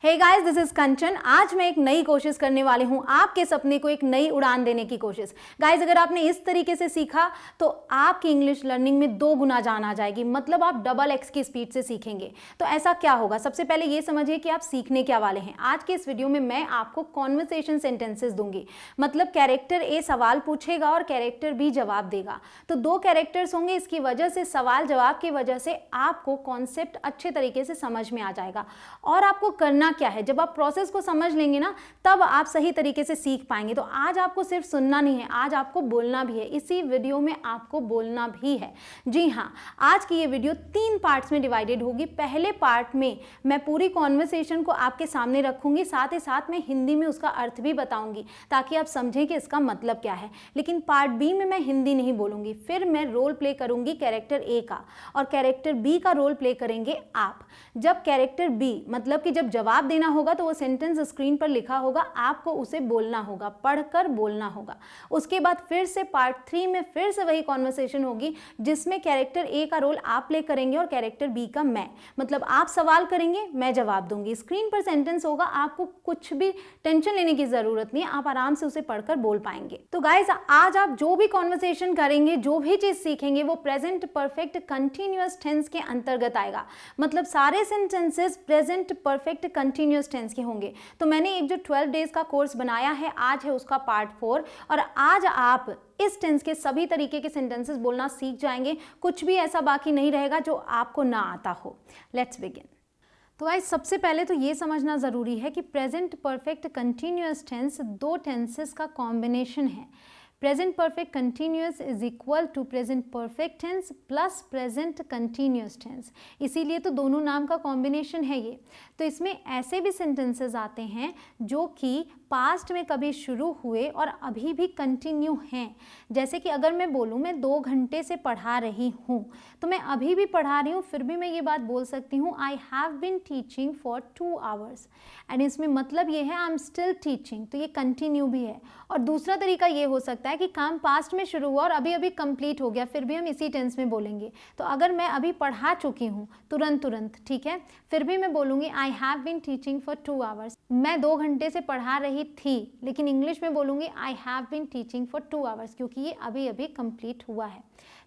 Hey guys, this is कंचन। आज मैं एक नई कोशिश करने वाली हूँ, आपके सपने को एक नई उड़ान देने की कोशिश। गाइस, अगर आपने इस तरीके से सीखा तो आपकी इंग्लिश लर्निंग में 2 गुना जान आ जाएगी, मतलब आप डबल एक्स की स्पीड से सीखेंगे। तो ऐसा क्या होगा, सबसे पहले ये समझिए कि आप सीखने क्या वाले हैं। आज के इस वीडियो में मैं आपको कॉन्वर्सेशन सेंटेंसेस दूंगी, मतलब कैरेक्टर ए सवाल पूछेगा और कैरेक्टर बी जवाब देगा। तो 2 कैरेक्टर्स होंगे, इसकी वजह से सवाल जवाब की वजह से आपको कॉन्सेप्ट अच्छे तरीके से समझ में आ जाएगा। और आपको करना क्या है, जब आप प्रोसेस को समझ लेंगे ना, तब आप सही तरीके से सीख पाएंगे। तो आज आपको सिर्फ सुनना नहीं है, आज आपको बोलना भी है। इसी वीडियो में आपको बोलना भी है। जी हाँ, आज की ये वीडियो 3 पार्ट्स में डिवाइडेड होगी। पहले पार्ट में मैं पूरी कॉन्वर्सेशन को आपके सामने रखूंगी, साथ ही साथ मैं हिंदी में उसका अर्थ भी बताऊंगी ताकि आप समझें कि इसका मतलब क्या है। लेकिन पार्ट बी में मैं हिंदी नहीं बोलूंगी, फिर मैं रोल प्ले करूंगी कैरेक्टर ए का और कैरेक्टर बी का रोल प्ले करेंगे आप। जब कैरेक्टर बी, मतलब कि जब जवाब देना होगा, तो वो सेंटेंस स्क्रीन पर लिखा होगा, आपको उसे बोलना होगा, पढ़कर बोलना होगा। उसके बाद फिर से पार्ट 3 में फिर से वही कॉन्वर्सेशन होगी, जिसमें कैरेक्टर ए का रोल आप प्ले करेंगे और कैरेक्टर बी का मैं, मतलब आप सवाल करेंगे, मैं जवाब दूंगी। स्क्रीन पर सेंटेंस होगा, आपको कुछ भी टेंशन लेने की जरूरत नहीं है, आप आराम से उसे पढ़कर बोल पाएंगे। तो गाइस, आज आप जो भी कॉन्वर्सेशन करेंगे, जो भी चीज सीखेंगे, वो प्रेजेंट परफेक्ट कंटिन्यूअस टेंस के अंतर्गत आएगा। मतलब सारे sentences present perfect continuous tense के होंगे। तो मैंने एक जो 12 डेज का कोर्स बनाया है, आज है उसका पार्ट 4, और आज आप इस टेंस के सभी तरीके के सेंटेंसेस बोलना सीख जाएंगे। कुछ भी ऐसा बाकी नहीं रहेगा जो आपको ना आता हो। Let's begin. तो गाइस, सबसे पहले तो ये समझना ज़रूरी है कि present perfect continuous tense 2 tenses का कॉम्बिनेशन है। Present perfect continuous is equal to present perfect tense plus present continuous tense, इसीलिए तो दोनों नाम का कॉम्बिनेशन है ये। तो इसमें ऐसे भी सेंटेंसेस आते हैं जो कि पास्ट में कभी शुरू हुए और अभी भी कंटिन्यू हैं। जैसे कि अगर मैं बोलूँ मैं 2 घंटे से पढ़ा रही हूँ, तो मैं अभी भी पढ़ा रही हूँ, फिर भी मैं ये बात बोल सकती हूँ I have been teaching for 2 hours, and इसमें मतलब ये है आई एम स्टिल टीचिंग, तो ये कंटिन्यू भी है। और दूसरा तरीका ये हो सकता है कि काम पास्ट में शुरू हुआ और अभी अभी कंप्लीट हो गया, फिर भी हम इसी टेंस में बोलेंगे। तो अगर मैं अभी पढ़ा चुकी हूँ तुरंत, ठीक है, फिर भी मैं बोलूँगी I have been teaching for 2 hours. मैं 2 घंटे से पढ़ा रही थी, लेकिन इंग्लिश में बोलूँगी I have been teaching for 2 hours, क्योंकि ये अभी अभी कंप्लीट हुआ है।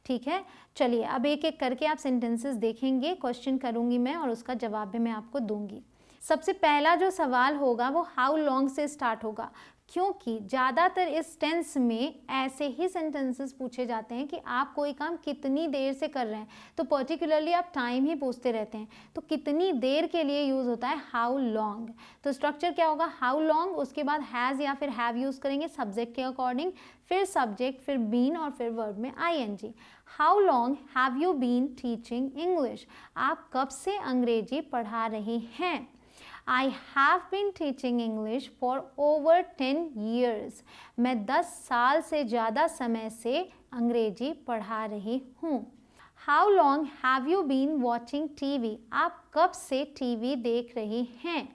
ठीक है, चलिए अब एक एक करके आप सेंटेंसेस देखेंगे, क्वेश्चन करूँगी मैं और उसका जवाब भी मैं आपको दूंगी। सबसे पहला जो सवाल होगा वो हाउ लॉन्ग से स्टार्ट होगा, क्योंकि ज़्यादातर इस टेंस में ऐसे ही सेंटेंसेस पूछे जाते हैं कि आप कोई काम कितनी देर से कर रहे हैं, तो पर्टिकुलरली आप टाइम ही पूछते रहते हैं। तो कितनी देर के लिए यूज़ होता है हाउ लॉन्ग। तो स्ट्रक्चर क्या होगा, हाउ लॉन्ग, उसके बाद हैज़ या फिर हैव यूज़ करेंगे सब्जेक्ट के अकॉर्डिंग, फिर सब्जेक्ट, फिर बीन और फिर वर्ब में ING. How long have you been teaching English, आप कब से अंग्रेजी पढ़ा रहे हैं। I have been teaching English for over 10 years. मैं 10 साल से ज़्यादा समय से अंग्रेजी पढ़ा रही हूँ। How long have you been watching TV? आप कब से टीवी देख रही हैं।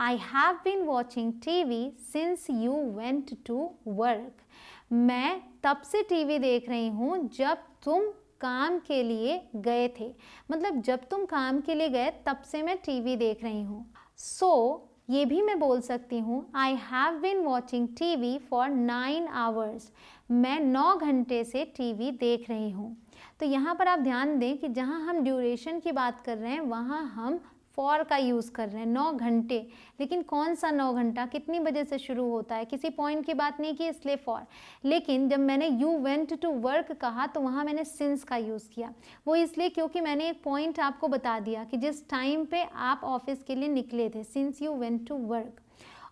I have been watching TV since you went to work. मैं तब से टीवी देख रही हूँ जब तुम काम के लिए गए थे, मतलब जब तुम काम के लिए गए तब से मैं टीवी देख रही हूँ। सो ये भी मैं बोल सकती हूँ I have been watching TV for 9 hours, मैं 9 घंटे से टीवी देख रही हूँ। तो यहाँ पर आप ध्यान दें कि जहाँ हम ड्यूरेशन की बात कर रहे हैं वहाँ हम फॉर का यूज़ कर रहे हैं, 9 घंटे। लेकिन कौन सा 9 घंटा, कितनी बजे से शुरू होता है, किसी पॉइंट की बात नहीं की, इसलिए फॉर। लेकिन जब मैंने यू वेंट टू वर्क कहा तो वहाँ मैंने सिंस का यूज़ किया। वो इसलिए क्योंकि मैंने एक पॉइंट आपको बता दिया कि जिस टाइम पे आप ऑफिस के लिए निकले थे, since you went to work.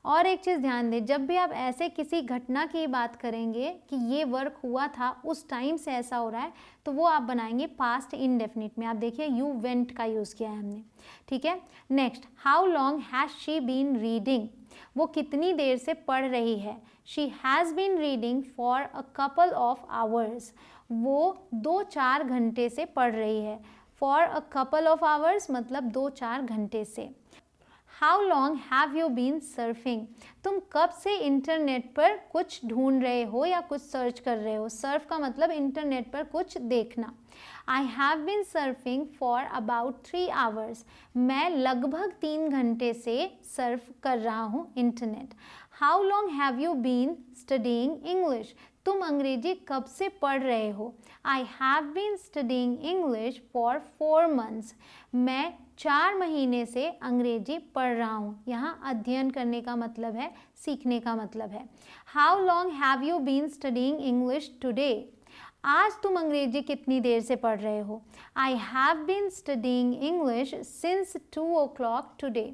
और एक चीज़ ध्यान दें, जब भी आप ऐसे किसी घटना की बात करेंगे कि ये वर्क हुआ था, उस टाइम से ऐसा हो रहा है, तो वो आप बनाएंगे पास्ट इंडेफिनिट में। आप देखिए यू वेंट का यूज़ किया है हमने। ठीक है, next, how long has she been reading, वो कितनी देर से पढ़ रही है। She has been reading for a couple of hours, वो 2-4 घंटे से पढ़ रही है। For a couple of hours मतलब 2-4 घंटे से। How long have you been surfing, तुम कब से इंटरनेट पर कुछ ढूंढ रहे हो या कुछ सर्च कर रहे हो। सर्फ का मतलब इंटरनेट पर कुछ देखना। I have been surfing for about 3 hours, मैं लगभग 3 घंटे से सर्फ कर रहा हूँ internet. How long have you been studying English, तुम अंग्रेजी कब से पढ़ रहे हो। I have been studying English for 4 months, मैं 4 महीने से अंग्रेजी पढ़ रहा हूँ। यहाँ अध्ययन करने का मतलब है, सीखने का मतलब है। How long have you been studying English today, आज तुम अंग्रेजी कितनी देर से पढ़ रहे हो। I have been studying English since 2 o'clock today,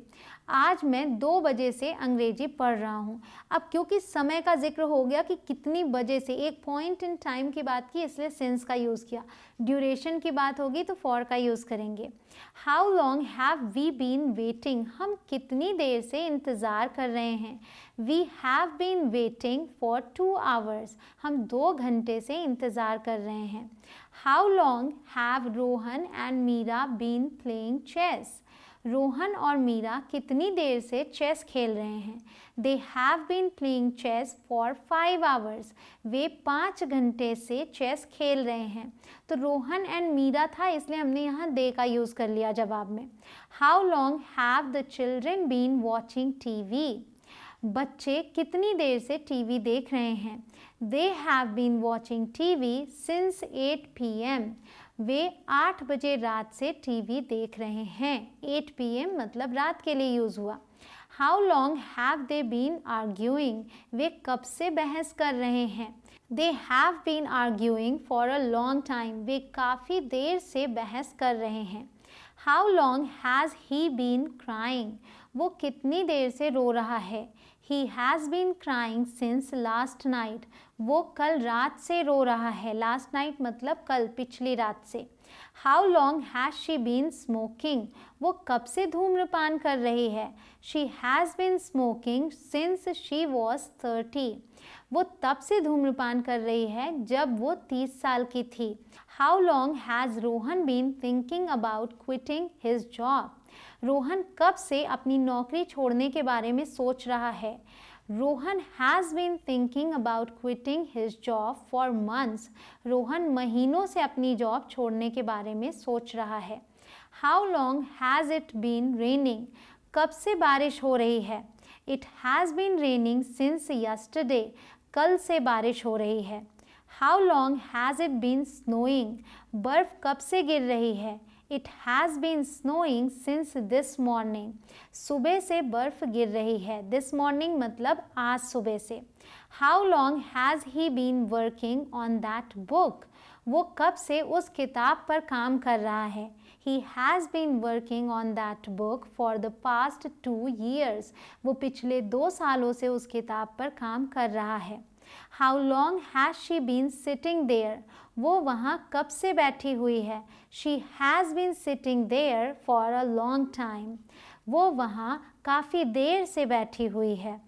आज मैं 2 बजे से अंग्रेजी पढ़ रहा हूँ। अब क्योंकि समय का जिक्र हो गया कि कितनी बजे से, एक पॉइंट इन टाइम की बात की, इसलिए सिंस का यूज़ किया। ड्यूरेशन की बात होगी तो फॉर का यूज़ करेंगे। How long have we been waiting, हम कितनी देर से इंतज़ार कर रहे हैं। We have been waiting for 2 hours, हम 2 घंटे से इंतज़ार कर रहे हैं। How long have Rohan and Meera been playing chess, Rohan और मीरा कितनी देर से चेस खेल रहे हैं। They have been playing chess for 5 hours, वे 5 घंटे से चेस खेल रहे हैं। तो रोहन एंड मीरा था, इसलिए हमने यहाँ दे का यूज़ कर लिया जवाब में। How long have the children been watching TV, बच्चे कितनी देर से टीवी देख रहे हैं। They have been watching TV since 8 PM, वे 8 बजे रात से टीवी देख रहे हैं। 8 PM मतलब रात के लिए यूज़ हुआ। How long have they been arguing, वे कब से बहस कर रहे हैं। They have been arguing for a long time, वे काफ़ी देर से बहस कर रहे हैं। How long has he been crying, वो कितनी देर से रो रहा है। He has been crying since last night, वो कल रात से रो रहा है। लास्ट नाइट मतलब कल, पिछली रात से। How long has she been smoking, वो कब से धूम्रपान कर रही है। She has been smoking since she was 30, वो तब से धूम्रपान कर रही है जब वो 30 साल की थी। How long has Rohan been thinking about quitting his job, Rohan कब से अपनी नौकरी छोड़ने के बारे में सोच रहा है। Rohan has been thinking about quitting his job for months, Rohan महीनों से अपनी जॉब छोड़ने के बारे में सोच रहा है। How long has it been raining, कब से बारिश हो रही है। It has been raining since yesterday, कल से बारिश हो रही है। How long has it been snowing, बर्फ़ कब से गिर रही है। It has been snowing since this morning, सुबह से बर्फ़ गिर रही है। दिस मॉर्निंग मतलब आज सुबह से। How long has he been working on that book, वो कब से उस किताब पर काम कर रहा है। He has been working on that book for the past 2 years, वो पिछले 2 सालों से उस किताब पर काम कर रहा है। How long has she been sitting there, वो वहाँ कब से बैठी हुई है। She has been sitting there for a long time, वो वहाँ काफ़ी देर से बैठी हुई है।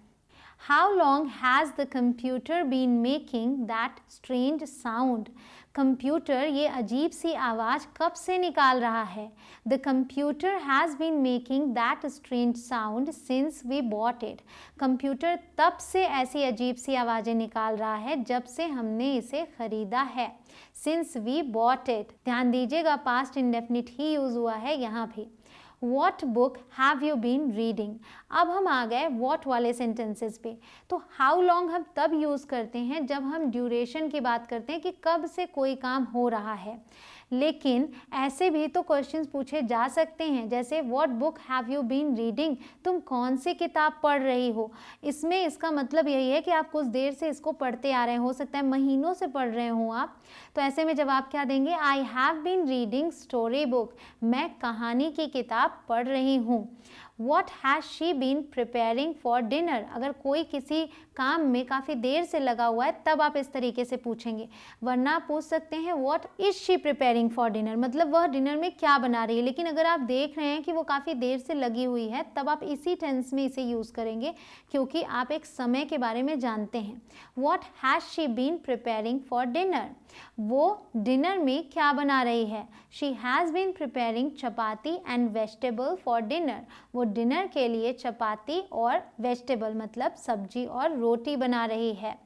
How long has the computer been making that strange sound, computer ये अजीब सी आवाज़ कब से निकाल रहा है। The computer has been making that strange sound since we bought it, computer तब से ऐसी अजीब सी आवाज़ें निकाल रहा है जब से हमने इसे ख़रीदा है। सिंस वी बॉट इट, ध्यान दीजिएगा पास्ट इंडेफिनिट ही यूज़ हुआ है यहाँ भी। What book have you been reading? अब हम आ गए what वाले सेंटेंसेस पे। तो how long हम तब यूज़ करते हैं जब हम ड्यूरेशन की बात करते हैं कि कब से कोई काम हो रहा है। लेकिन ऐसे भी तो क्वेश्चंस पूछे जा सकते हैं, जैसे what book have you been reading, तुम कौन सी किताब पढ़ रही हो। इसमें इसका मतलब यही है कि आप कुछ देर से इसको पढ़ते आ रहे हैं, हो सकता है महीनों से पढ़ रहे हो आप। तो ऐसे में जवाब क्या देंगे, I have been reading story book, मैं कहानी की किताब पढ़ रही हूँ। What has she been preparing for dinner? अगर कोई किसी काम में काफ़ी देर से लगा हुआ है तब आप इस तरीके से पूछेंगे, वरना आप पूछ सकते हैं What is she preparing for dinner? मतलब वह डिनर में क्या बना रही है। लेकिन अगर आप देख रहे हैं कि वो काफ़ी देर से लगी हुई है तब आप इसी टेंस में इसे यूज़ करेंगे, क्योंकि आप एक समय के बारे में जानते हैं। What has she been preparing for dinner? वो डिनर में क्या बना रही है। She has been preparing chapati and vegetable for dinner. वो डिनर के लिए चपाती और वेजिटेबल मतलब सब्जी और रोटी बना रही है।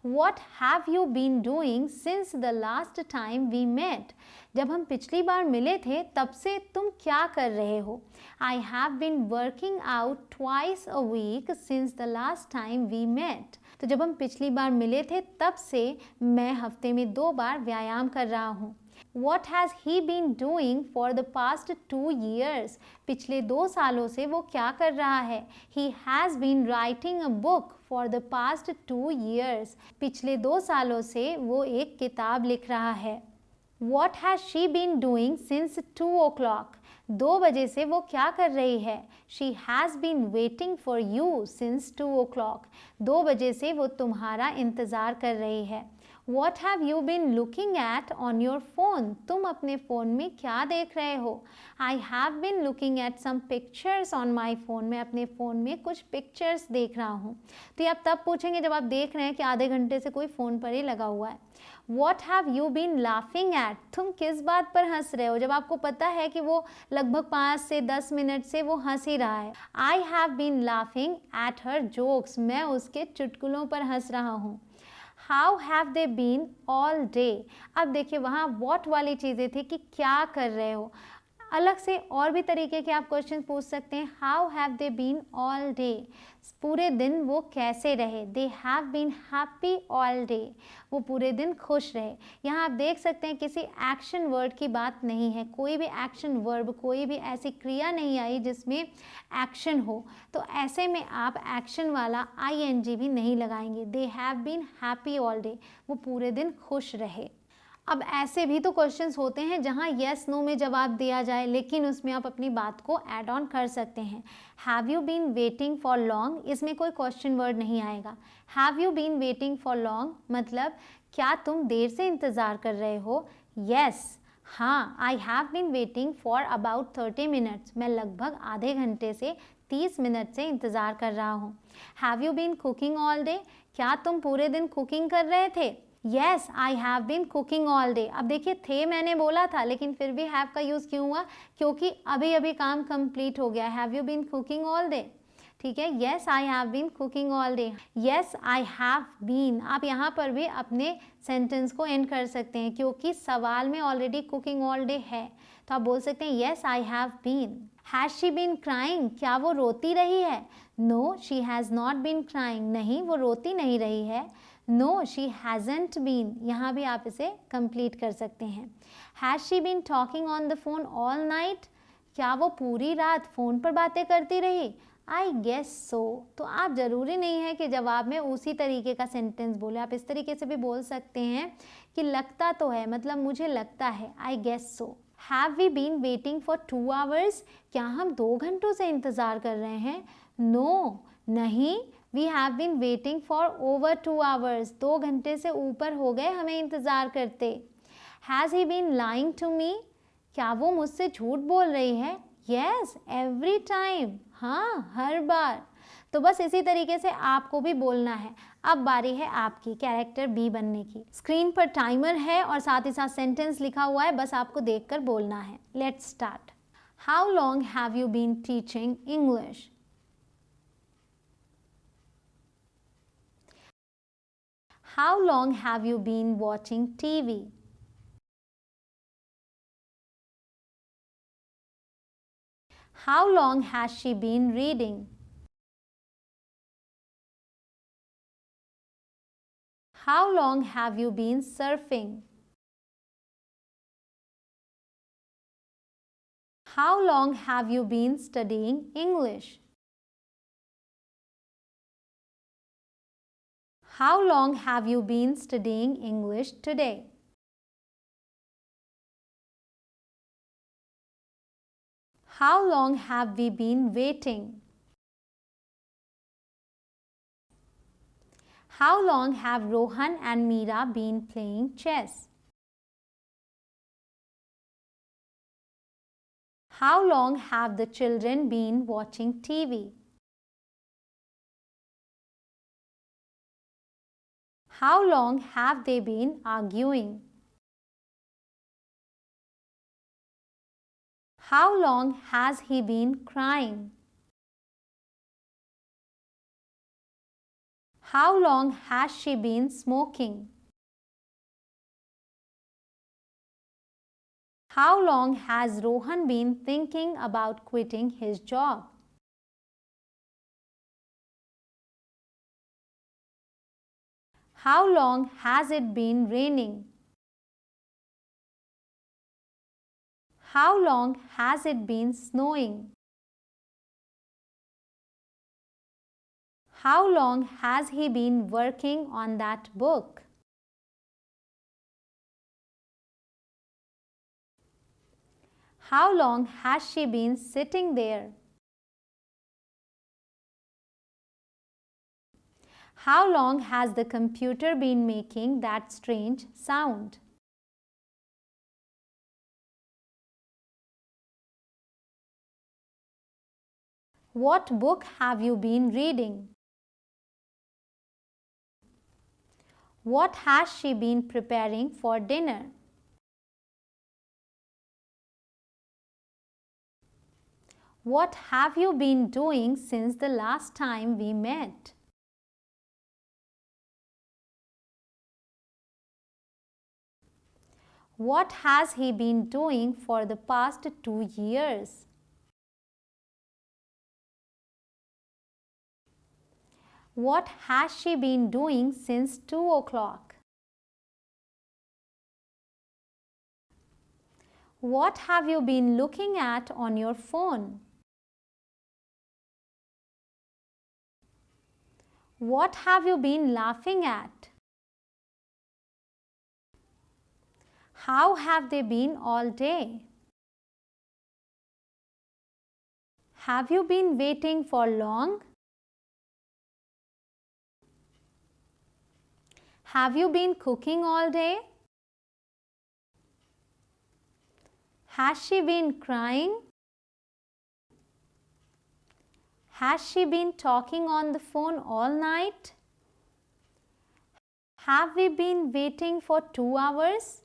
What have you been doing since the last time we met? जब हम पिछली बार मिले थे तब से तुम क्या कर रहे हो? I have been working out twice a week since the last time we met. तो जब हम पिछली बार मिले थे तब से मैं हफ्ते में 2 बार व्यायाम कर रहा हूँ। What has he been doing for the past 2 years? पिछले 2 सालों से वो क्या कर रहा है? He has been writing a book for the past 2 years. पिछले 2 सालों से वो एक किताब लिख रहा है। What has she been doing since 2 o'clock? 2 बजे से वो क्या कर रही है? She has been waiting for you since 2 o'clock. 2 बजे से वो तुम्हारा इंतज़ार कर रही है। What have you been looking at on your phone? तुम अपने फ़ोन में क्या देख रहे हो? I have been looking at some pictures on my phone. मैं अपने फ़ोन में कुछ पिक्चर्स देख रहा हूँ। तो ये आप तब पूछेंगे जब आप देख रहे हैं कि आधे घंटे से कोई फ़ोन पर ही लगा हुआ है। What have you been laughing at? तुम किस बात पर हंस रहे हो? जब आपको पता है कि वो लगभग 5 से 10 मिनट से वो हंस ही रहा है। I have been laughing at her jokes. मैं उसके चुटकुलों पर हंस रहा हूँ। How have they been all day? अब देखिए वहाँ what वाली चीज़ें थी कि क्या कर रहे हो। अलग से और भी तरीके के आप क्वेश्चन पूछ सकते हैं। How have they been all day? पूरे दिन वो कैसे रहे? They have been happy all day. वो पूरे दिन खुश रहे। यहाँ आप देख सकते हैं किसी एक्शन वर्ड की बात नहीं है। कोई भी एक्शन वर्ब, कोई भी ऐसी क्रिया नहीं आई जिसमें एक्शन हो। तो ऐसे में आप एक्शन वाला ing भी नहीं लगाएंगे। They have been happy all day. वो पूरे दिन खुश रहे। अब ऐसे भी तो क्वेश्चंस होते हैं जहां यस नो में जवाब दिया जाए, लेकिन उसमें आप अपनी बात को ऐड ऑन कर सकते हैं। Have you been waiting for long, इसमें कोई क्वेश्चन वर्ड नहीं आएगा। Have you been waiting for long मतलब क्या तुम देर से इंतज़ार कर रहे हो? यस, हाँ, I have been waiting for about 30 minutes, मैं लगभग आधे घंटे से 30 मिनट से इंतज़ार कर रहा हूँ। Have you been cooking all day, क्या तुम पूरे दिन कुकिंग कर रहे थे? Yes, I have been cooking all day. अब देखिए थे मैंने बोला था, लेकिन फिर भी हैव का यूज़ क्यों हुआ? क्योंकि अभी अभी काम कंप्लीट हो गया। Have you been cooking all day? ठीक है, yes I have been cooking all day. Yes I have been, आप यहाँ पर भी अपने सेंटेंस को एंड कर सकते हैं क्योंकि सवाल में ऑलरेडी कुकिंग ऑल डे है, तो आप बोल सकते हैं yes I have been. Has she been crying, क्या वो रोती रही है? No she has not been crying, नहीं वो रोती नहीं रही है। नो शी हैज़न्ट बीन, यहाँ भी आप इसे कंप्लीट कर सकते हैं। Has she been talking on the phone all night, क्या वो पूरी रात फ़ोन पर बातें करती रही? I guess so. तो आप ज़रूरी नहीं है कि जवाब में उसी तरीके का सेंटेंस बोले, आप इस तरीके से भी बोल सकते हैं कि लगता तो है, मतलब मुझे लगता है, I guess so. Have we been waiting for 2 hours, क्या हम 2 घंटों से इंतज़ार कर रहे हैं? नो, नहीं, we have been waiting for over 2 hours, 2 घंटे से ऊपर हो गए हमें इंतज़ार करते। Has he been lying to me, क्या वो मुझसे झूठ बोल रही है? येस, एवरी टाइम, हाँ हर बार। तो बस इसी तरीके से आपको भी बोलना है। अब बारी है आपकी कैरेक्टर बी बनने की। स्क्रीन पर टाइमर है और साथ ही साथ सेंटेंस लिखा हुआ है, बस आपको देखकर बोलना है। Let's start. How long have you been teaching English? How long have you been watching TV? How long has she been reading? How long have you been surfing? How long have you been studying English? How long have you been studying English today? How long have we been waiting? How long have Rohan and Meera been playing chess? How long have the children been watching TV? How long have they been arguing? How long has he been crying? How long has she been smoking? How long has Rohan been thinking about quitting his job? How long has it been raining? How long has it been snowing? How long has he been working on that book? How long has she been sitting there? How long has the computer been making that strange sound? What book have you been reading? What has she been preparing for dinner? What have you been doing since the last time we met? What has he been doing for the past 2 years? What has she been doing since 2 o'clock? What have you been looking at on your phone? What have you been laughing at? How have they been all day? Have you been waiting for long? Have you been cooking all day? Has she been crying? Has she been talking on the phone all night? Have we been waiting for 2 hours?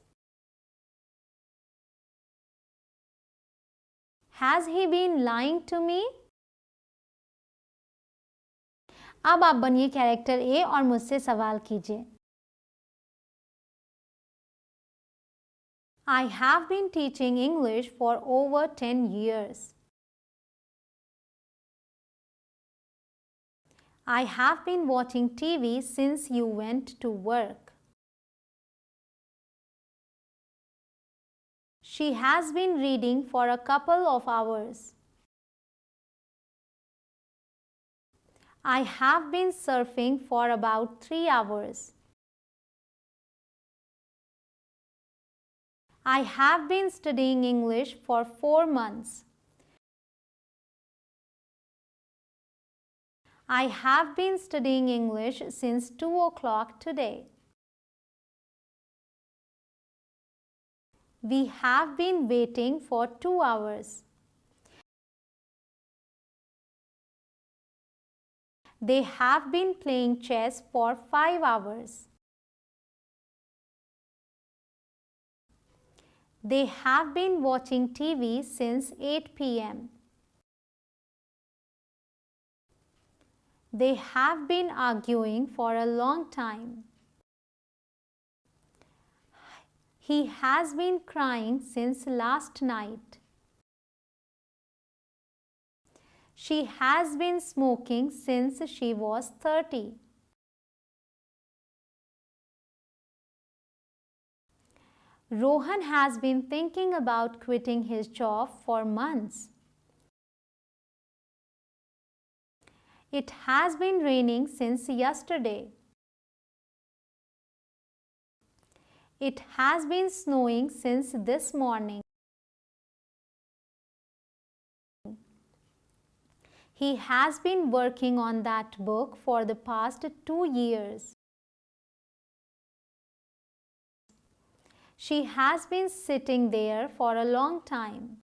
Has he been lying to me? अब आप बनिए character ए और मुझसे सवाल कीजिए. I have been teaching English for over 10 years. I have been watching TV since you went to work. She has been reading for a couple of hours. I have been surfing for about 3 hours. I have been studying English for 4 months. I have been studying English since 2 o'clock today. We have been waiting for 2 hours. They have been playing chess for 5 hours. They have been watching TV since 8 p.m. They have been arguing for a long time. He has been crying since last night. She has been smoking since she was 30. Rohan has been thinking about quitting his job for months. It has been raining since yesterday. It has been snowing since this morning. He has been working on that book for the past 2 years. She has been sitting there for a long time.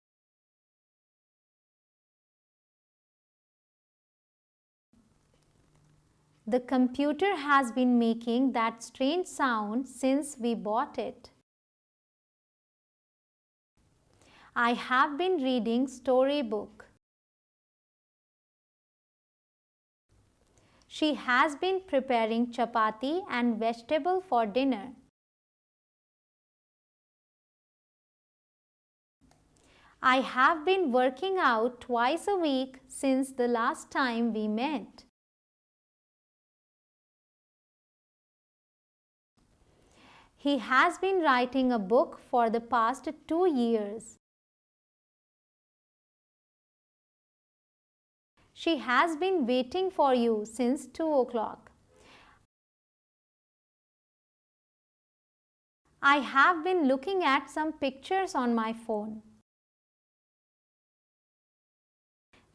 The computer has been making that strange sound since we bought it. I have been reading storybook. She has been preparing chapati and vegetable for dinner. I have been working out twice a week since the last time we met. He has been writing a book for the past 2 years. She has been waiting for you since 2 o'clock. I have been looking at some pictures on my phone.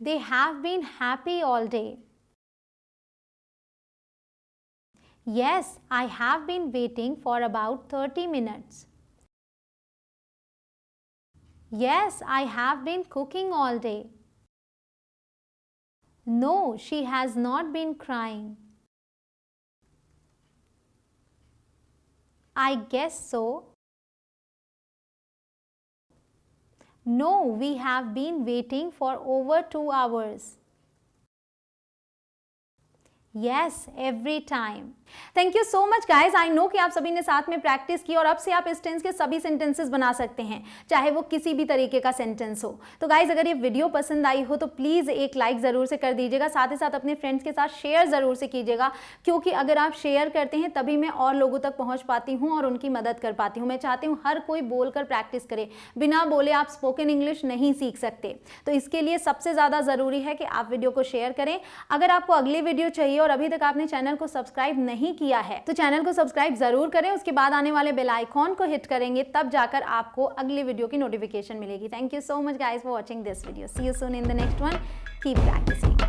They have been happy all day. Yes, I have been waiting for about 30 minutes. Yes, I have been cooking all day. No, she has not been crying. I guess so. No, we have been waiting for over 2 hours. Yes, every time. Thank you so much guys. I know कि आप सभी ने साथ में practice की और अब से आप इस टेंस के सभी सेंटेंसेस बना सकते हैं, चाहे वो किसी भी तरीके का सेंटेंस हो। तो गाइज अगर ये वीडियो पसंद आई हो तो प्लीज़ एक लाइक ज़रूर से कर दीजिएगा, साथ ही साथ अपने फ्रेंड्स के साथ शेयर ज़रूर से कीजिएगा, क्योंकि अगर आप शेयर करते हैं तभी मैं और लोगों तक पहुँच पाती हूँ और उनकी मदद कर पाती हूँ। मैं चाहती हूँ हर कोई बोलकर प्रैक्टिस करे, बिना बोले आप स्पोकन इंग्लिश नहीं सीख सकते। तो इसके लिए सबसे ज़्यादा ज़रूरी है कि आप वीडियो को शेयर करें। अगर आपको अगली वीडियो चाहिए और अभी तक आपने चैनल को सब्सक्राइब नहीं किया है तो चैनल को सब्सक्राइब जरूर करें, उसके बाद आने वाले बेल आइकॉन को हिट करेंगे, तब जाकर आपको अगली वीडियो की नोटिफिकेशन मिलेगी। Thank you so much guys for watching this video. See you soon in the next one. Keep practising.